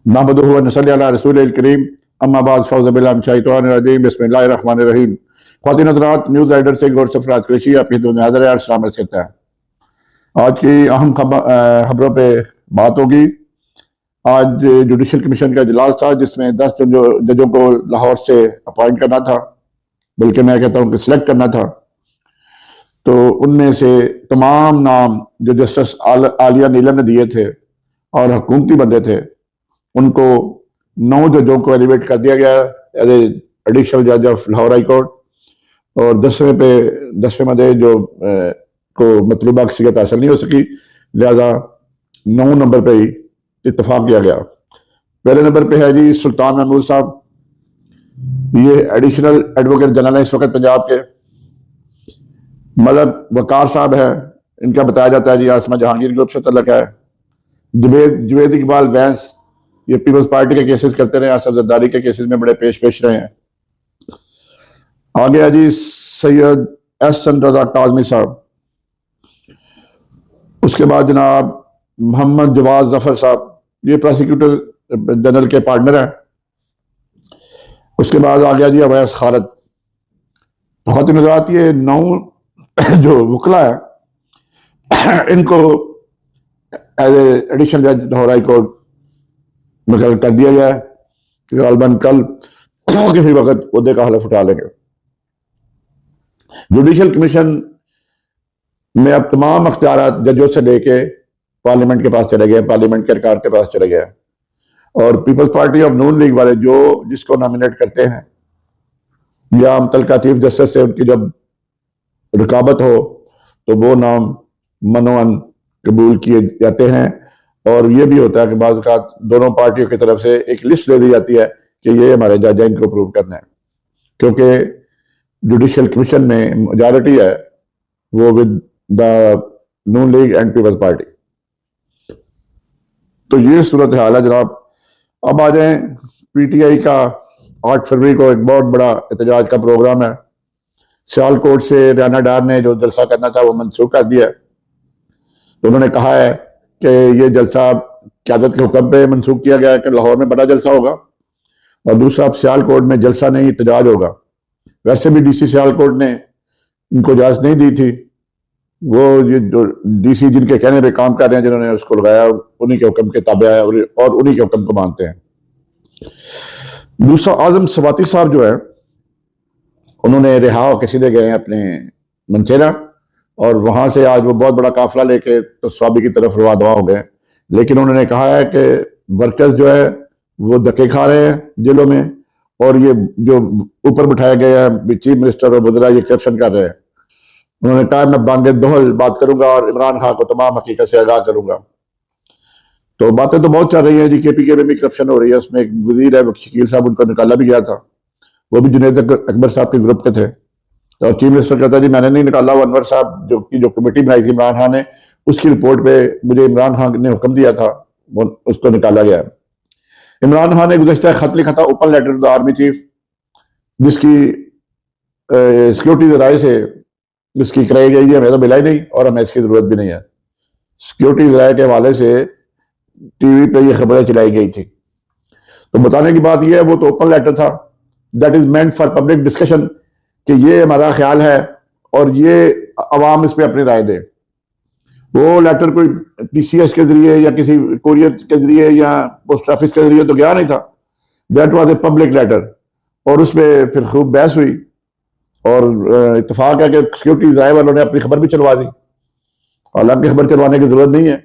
नहमदुहु व नसल्ली अला रसूलिल करीम अम्मा बाद फ़ौज़ बिल्लाहि मिनश शैतानिर रजीम बिस्मिल्लाहिर रहमानिर रहीम। ख़वातीन हज़रात, न्यूज़ राइडर से गौर सफरात कुरैशी आपकी खिदमत में हाज़िर है। अस्सलाम वालेकुम करता है। आज की अहम खबरों पे बात होगी। आज जुडिशल कमीशन का इजलास था जिसमें 10 जजों को लाहौर से अपॉइंट करना था, बल्कि मैं कहता हूँ कि सिलेक्ट करना था। तो उनमें से तमाम नाम जो जस्टिस आलिया नीलम ने दिए थे और हुकूमती बंदे थे, उनको 9 जजों को एलिवेट कर दिया गया एज एडिशनल जज ऑफ लाहौर हाई कोर्ट, और 10वें मदे जो को मतलूबा अक्सरियत हासिल नहीं हो सकी, लिहाजा 9 नंबर पे ही इत्तफाक किया गया। पहले नंबर पे है जी सुल्तान महमूद साहब। ये एडिशनल एडवोकेट जनरल है इस वक्त पंजाब के। मलक वकार साहब है, इनका बताया जाता है जी आसमा जहांगीर ग्रुप से तल्लक है। जुवेद इकबाल वैंस, ये पीपल्स पार्टी के केसेस करते रहे, आसफ जरदारी के केसेस में बड़े पेश रहे हैं। आगे है जी सैयद एहसन रजा काज़मी साहब। उसके बाद जनाब मोहम्मद जवाद जफर साहब, ये प्रोसिक्यूटर जनरल के पार्टनर हैं। उसके बाद आ गया जी अवैस खालिद। ख़वातीन हज़रात, ये 9 जो वकला है इनको एज एडिशनल जज लाहौर हाई कोर्ट मुकर्रर कर दिया गया है कि गालबन कल किसी वक्त उहदे का हलफ उठा लेंगे। जुडिशल कमीशन में अब तमाम अख्तियारात जजों से लेके पार्लियामेंट के पास चले गए, पार्लियामेंट के अरकान के पास चले गए, और Peoples Party of Noon League वाले जो जिसको नॉमिनेट करते हैं या मुतल्लिका चीफ जस्टिस से उनकी जब रुकावट हो तो वो नाम मनोअन कबूल किए जाते हैं। और ये भी होता है कि बाज़ औक़ात दोनों पार्टियों की तरफ से एक लिस्ट दे दी जाती है कि ये हमारे जज हैं, इनको अप्रूव करना है, क्योंकि जुडिशल कमीशन में मेजॉरिटी है वो with the Noon League and Peoples Party. तो ये सूरत हाल है जनाब। अब आ जाए, पीटीआई का 8 फरवरी को एक बहुत बड़ा एहतजाज का प्रोग्राम है। सियालकोट से राना डार ने जो जलसा करना था वो मनसूख कर दिया। तो उन्होंने कहा है कि ये जलसा क़यादत के हुक्म पे मनसूख किया गया है कि लाहौर में बड़ा जलसा होगा, और दूसरा सियालकोट में जलसा नहीं एहतजाज होगा। वैसे भी डीसी सियालकोट ने इनको इजाज़त नहीं दी थी। वो ये जो डीसी जिनके कहने पे काम कर रहे हैं, जिन्होंने उसको लगाया, उन्हीं के हुक्म के ताबे आया और उन्हीं के हुक्म को मानते हैं। दूसरा आजम सवाती साहब जो है, उन्होंने रिहा होकर सीधे गए हैं अपने मंचेरा, और वहां से आज वो बहुत बड़ा काफिला लेके तो स्वाबी की तरफ रवा दवा हो गए। लेकिन उन्होंने कहा है कि वर्कर्स जो है वो धक्के खा रहे हैं जेलों में, और ये जो ऊपर बिठाए गए हैं चीफ मिनिस्टर और वज़रा, ये करप्शन कर रहे हैं। उन्होंने कहा मैं बांगे दोहल बात करूंगा और इमरान खान को तमाम हकीकत से आगाह करूंगा। तो बातें तो बहुत चल रही हैं जी, केपीके में भी करप्शन हो रही है। उसमें एक वजीर है शकील साहब, उनको निकाला भी गया था, वो भी जुनैद अकबर साहब के ग्रुप के थे। और चीफ मिनिस्टर कहता जी मैंने नहीं निकाला, वो अनवर साहब जो कमेटी बनाई थी इमरान खान ने, उसकी रिपोर्ट पे मुझे इमरान खान ने हुक्म दिया था, वो उसको निकाला गया। इमरान खान ने गुज़श्ता खत लिखा था, open letter to the army chief, जिसकी सिक्योरिटी राय से उसकी कराई गई है, हमें तो मिला ही नहीं और हमें इसकी जरूरत भी नहीं है। सिक्योरिटी राय के हवाले से टीवी पे ये खबरें चलाई गई थी। तो बताने की बात यह है, वो तो ओपन लेटर था, that is meant for public discussion, कि ये हमारा ख्याल है और ये अवाम इस पर अपनी राय दे। वो लेटर कोई टीसीएस के जरिए या किसी कोरियर के जरिए या पोस्ट ऑफिस के जरिए तो गया नहीं था, that was a public letter, और उसमें फिर खूब बहस हुई। और इत्तेफाक है कि सिक्योरिटी राय वालों ने अपनी खबर भी चलवा दी, हालांकि खबर चलवाने की जरूरत नहीं है।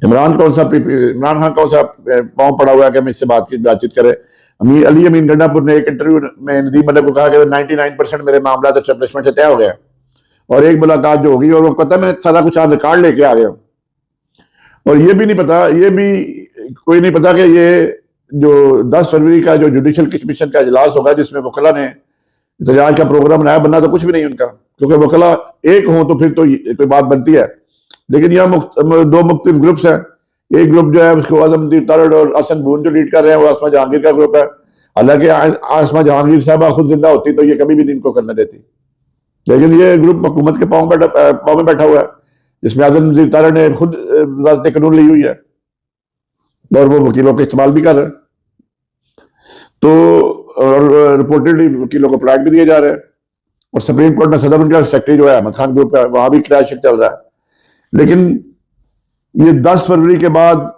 इमरान खान कौन सा पाँव पड़ा हुआ है कि हम इससे बातचीत करें। अली अमीन गंडापुर ने एक इंटरव्यू में नदीम मलिक को कहा कि 99% मेरे मामला तो एस्टेब्लिशमेंट से तय हो गया, और एक मुलाकात जो होगी और वो कहता है मैं सारा कुछ आज रिकॉर्ड लेके आ गया। और ये भी नहीं पता, ये भी कोई नहीं पता कि ये जो 10 फरवरी का जो जुडिशल कमीशन का इजलास होगा जिसमें वकला ने एहतजाज का प्रोग्राम बनाया, बनना तो कुछ भी नहीं उनका, क्योंकि वकला एक हो तो फिर तो कोई बात बनती है। लेकिन यहाँ 2 मुख्तलिफ ग्रुप्स हैं। एक ग्रुप जो है उसको आजमदीन तारड़ और हसन बून जो लीड कर रहे हैं, वो आसमा जहांगीर का ग्रुप है। हालांकि आसमा जहांगीर साहबा खुद जिंदा होती तो ये कभी भी इनको करने देती, लेकिन ये ग्रुप हुकूमत के पाँव में बैठा हुआ है, जिसमें आजमदीन तारड़ ने खुद वज़ारत कानून ली हुई है। और वो वकीलों का इस्तेमाल भी कर रहे हैं। तो और रिपोर्टेडली वकीलों को प्लाट भी दिए जा रहे हैं। और सुप्रीम कोर्ट में सदर उनका सेक्रेटरी जो है अहमद खान ग्रुप का, वहां भी क्रैश चल रहा है। लेकिन ये 10 फरवरी के बाद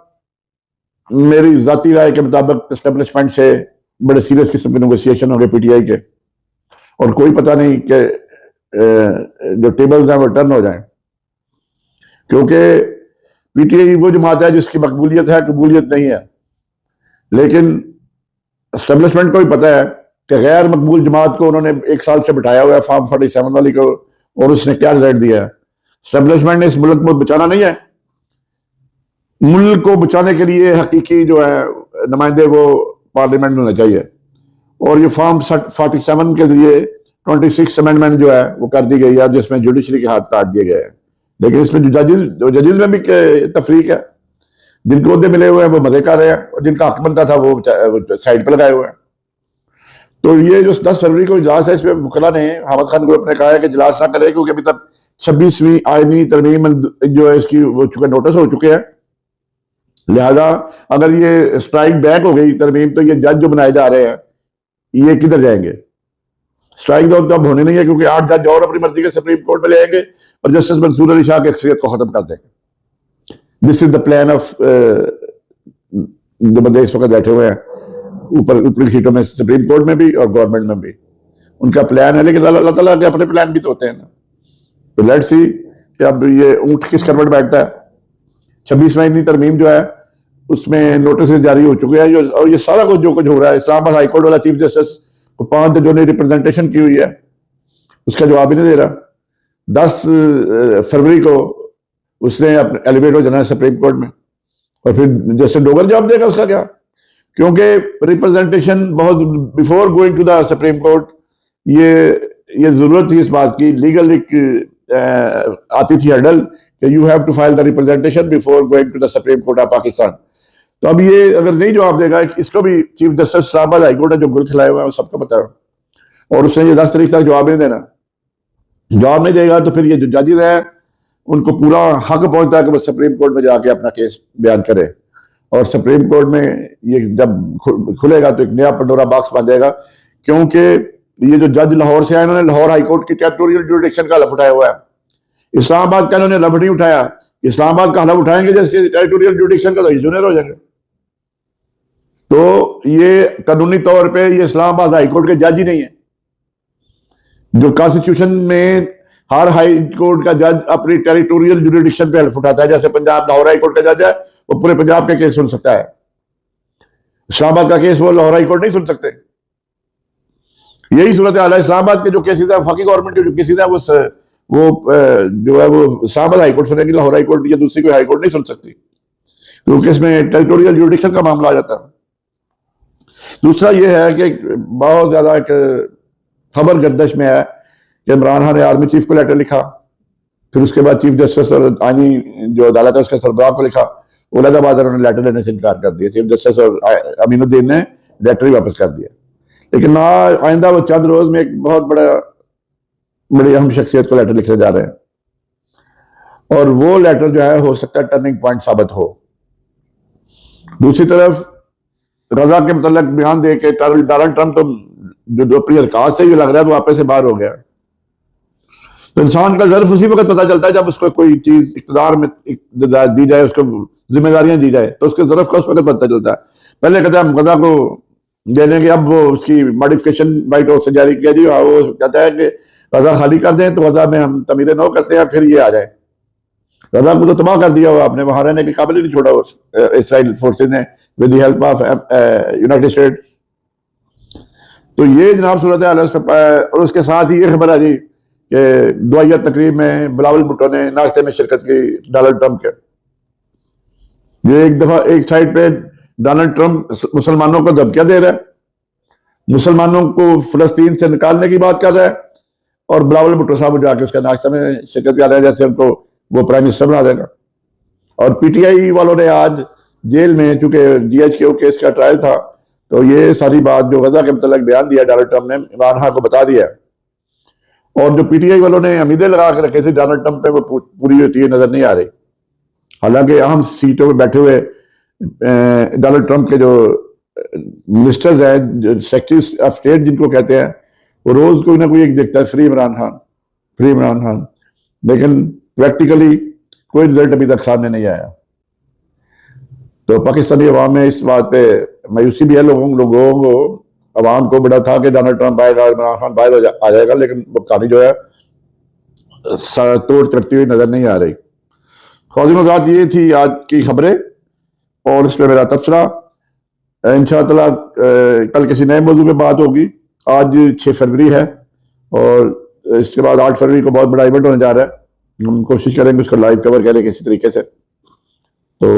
मेरी जाती राय के मुताबिक एस्टेब्लिशमेंट से बड़े सीरियस किस्म के नेगोशिएशन हो गए पीटीआई के, और कोई पता नहीं कि जो टेबल्स हैं वो टर्न हो जाएं, क्योंकि पीटीआई वो जमात है जिसकी मकबूलियत है, कबूलियत नहीं है। लेकिन एस्टेब्लिशमेंट को भी पता है कि गैर मकबूल जमात को उन्होंने 1 साल से बिठाया हुआ है, फॉर्म 47 वाली को, और उसने क्या रिजल्ट दिया है। एस्टेब्लिशमेंट ने इस मुल्क को बचाना नहीं है। मुल्क को बचाने के लिए हकीकी जो है नुमाइंदे वो पार्लियामेंट में होना चाहिए। और ये फॉर्म 47 के लिए 26 अमेंडमेंट जो है वो कर दी गई है, जिसमें जुडिशरी के हाथ काट दिए गए हैं। लेकिन इसमें जजेस में भी तफरीक है। जिनको अहदे मिले हुए हैं वो मजे कर रहे हैं, और जिनका हक बनता था वो साइड पर लगाए हुए हैं। तो ये जो 10 फरवरी को इजलास है, इसमें वकला ने, अहमद खान ग्रुप ने कहा है कि इजलास ना करे, क्योंकि अभी तक 26वीं आईनी तरमीम जो है इसकी वो चुके नोटिस हो चुके हैं। लिहाजा अगर ये स्ट्राइक बैक हो गई तरमीम, तो ये जज जो बनाए जा रहे हैं ये किधर जाएंगे। स्ट्राइक तो अब होने नहीं है, क्योंकि 8 जज और अपनी मर्जी के सुप्रीम कोर्ट में ले आएंगे और जस्टिस मंसूर अली शाह की अक्सरियत को खत्म कर देंगे। This is the plan of जो बंदे इस वक्त बैठे हुए हैं ऊपरी सीटों में, सुप्रीम कोर्ट में भी और गवर्नमेंट में भी उनका प्लान है। लेकिन अल्लाह ताला के अपने प्लान भी तो होते हैं ना। तो लेट्स सी कि अब ये ऊंट किस करवट बैठता है। 26वीं तरमीम जो है उसमें नोटिस जारी हो चुके हैं, और ये सारा कुछ जो कुछ हो रहा है, इस्लामाबाद हाईकोर्ट वाला चीफ जस्टिस को 5 जजों ने रिप्रेजेंटेशन की हुई है, उसका जवाब ही नहीं दे रहा। 10 फरवरी को उसने अपने एलिवेट हो जाना है सुप्रीम कोर्ट में, और फिर जस्टिस डोगर जवाब देगा उसका क्या, क्योंकि रिप्रेजेंटेशन बहुत before going to the Supreme Court ये जरूरत थी इस बात की, लीगल आती थी हर्डल कि you have to file the representation before going to the Supreme Court of Pakistan. तो अब ये अगर नहीं जवाब देगा, इसको भी चीफ जस्टिस इस्लामाबाद हाईकोर्ट है जो गुल खिलाए हुए हैं सबको पता है, और उसने ये 10 तारीख तक जवाब नहीं देना। जवाब नहीं देगा तो फिर ये जो जजेस हैं उनको पूरा हक पहुंचता है कि वो सुप्रीम कोर्ट में जाके अपना केस बयान करे, और सुप्रीम कोर्ट में ये जब खुलेगा तो एक नया पंडोरा बॉक्स बन जाएगा। क्योंकि ये जो जज लाहौर से आए, इन्होंने लाहौर हाईकोर्ट की टेरिटोरियल जुरिडिक्शन का हलफ उठाया हुआ है। इस्लामाबाद का इन्होंने हलफ नहीं उठाया। इस्लामाबाद का हलफ उठाएंगे जिसके टेरिटोरियल जुरिडिक्शन का, तो जूनियर हो जाएंगे। तो ये कानूनी तौर पे ये इस्लामाबाद हाईकोर्ट के जज ही नहीं है। जो कॉन्स्टिट्यूशन में हर हाई कोर्ट का जज अपनी टेरिटोरियल जुरिडिक्शन पे हल्फ उठाता है, जैसे पंजाब लाहौर हाई कोर्ट का जज है वो पूरे पंजाब के केस सुन सकता है, इस्लामाबाद का केस वो लाहौर हाई कोर्ट नहीं सुन सकते। यही सूरत हाल है। इस्लामाबाद के जो केसेस है, वफाकी गवर्नमेंट के जो केसेस है, वो जो है वो इस्लामाबाद हाई कोर्ट सुनेगी, लाहौर हाई कोर्ट या दूसरी कोई हाई कोर्ट नहीं सुन सकती, क्योंकि इसमें टेरिटोरियल जुरिडिक्शन का मामला आ जाता है। दूसरा ये है कि बहुत ज्यादा एक खबर गर्दश में है कि इमरान खान ने आर्मी चीफ को लेटर लिखा, फिर उसके बाद चीफ जस्टिस और आईनी जो अदालत है उसके सरबराह को लिखा। औरंगाबाद उन्होंने लेटर देने से इनकार कर दिया। चीफ जस्टिस और अमीनुद्दीन ने लेटर ही वापस कर दिया। लेकिन ना आइंदा वो चंद रोज में एक बहुत बड़ी अहम शख्सियत को लेटर लिखने जा रहे हैं, और वो लेटर जो है हो सकता है टर्निंग पॉइंट साबित हो। दूसरी तरफ गजा के मतलब बयान दे के डोनाल्ड ट्रंप तो जो अपनी हरकत से ही लग रहा है तो वापस से बाहर हो गया। तो इंसान का ज़र्फ उसी वक्त पता चलता है जब उसको कोई चीज इक़्तिदार में दी जाए, उसको जिम्मेदारियां दी जाए, तो उसके ज़र्फ का उस वक्त पता चलता है। पहले कहते हैं हम गजा को दे देंगे, अब वो उसकी मॉडिफिकेशन वाइट हाउस से जारी किया जी, वो कहता है कि गजा खाली कर दें, तो गजा में हम तमीरें नौ करते हैं, फिर ये आ जाए। गजा को तो तबाह कर दिया हुआ आपने, वहां रहने के काबिल ही नहीं छोड़ा इसराइल फोर्सेज ने with the help of United state. तो ये जनाब सूरत हाल है। और उसके साथ ही ये खबर है जी कि दुआया तकरीब में बिलावल भुट्टो ने नाश्ते में शिरकत की डोनाल्ड ट्रंप के। ये एक दफा एक साइड पे डोनाल्ड ट्रंप मुसलमानों को धमकियां दे रहा है, मुसलमानों को फलस्तीन से निकालने की बात कर रहा है, और बिलावल भुट्टो साहब जाके उसका नाश्ता में शिरकत कर रहा है जैसे उनको वो प्राइम मिनिस्टर बना देगा। और पीटीआई वालों ने आज जेल में, चूंकि DHQ केस का ट्रायल था, तो ये सारी बात जो गजा के मतलब बयान दिया डोनाल्ड ट्रंप ने, इमरान खान को बता दिया। और जो पीटीआई वालों ने उम्मीदें लगा के रखे थे डोनाल्ड ट्रंप पे, वो पूरी होती है नजर नहीं आ रही। हालांकि अहम सीटों पे बैठे हुए डोनाल्ड ट्रंप के जो मिनिस्टर्स हैं, जो सेक्रेटरी ऑफ स्टेट जिनको कहते हैं, वो रोज कोई ना कोई एक देखता है फ्री इमरान खान, फ्री इमरान खान, लेकिन प्रैक्टिकली कोई रिजल्ट अभी तक सामने नहीं आया। तो पाकिस्तानी अवाम में इस बात पे मायूसी भी है, लोगों को, अवाम को बड़ा था कि डोनाल्ड ट्रंप आएगा, इमरान खान बाहर आ जाएगा, लेकिन वो कहानी जो है तोड़ करती हुई नजर नहीं आ रही। ख्वाज़ीन हज़रात, ये थी आज की खबरें और इस पर मेरा तबसरा। इंशाअल्लाह कल किसी नए मौजू पे बात होगी। आज 6 फरवरी है और इसके बाद 8 फरवरी को बहुत बड़ा इवेंट होने जा रहा है। हम कोशिश करेंगे उसको लाइव कवर करें किसी तरीके से। तो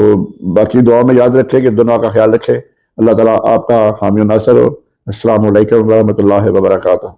बाकी दुआ में याद रखें कि दुआ का ख्याल रखें। अल्लाह ताला आपका हामी नासर हो। अस्सलामु अलैकुम व रहमतुल्लाहि व बरकातुहू।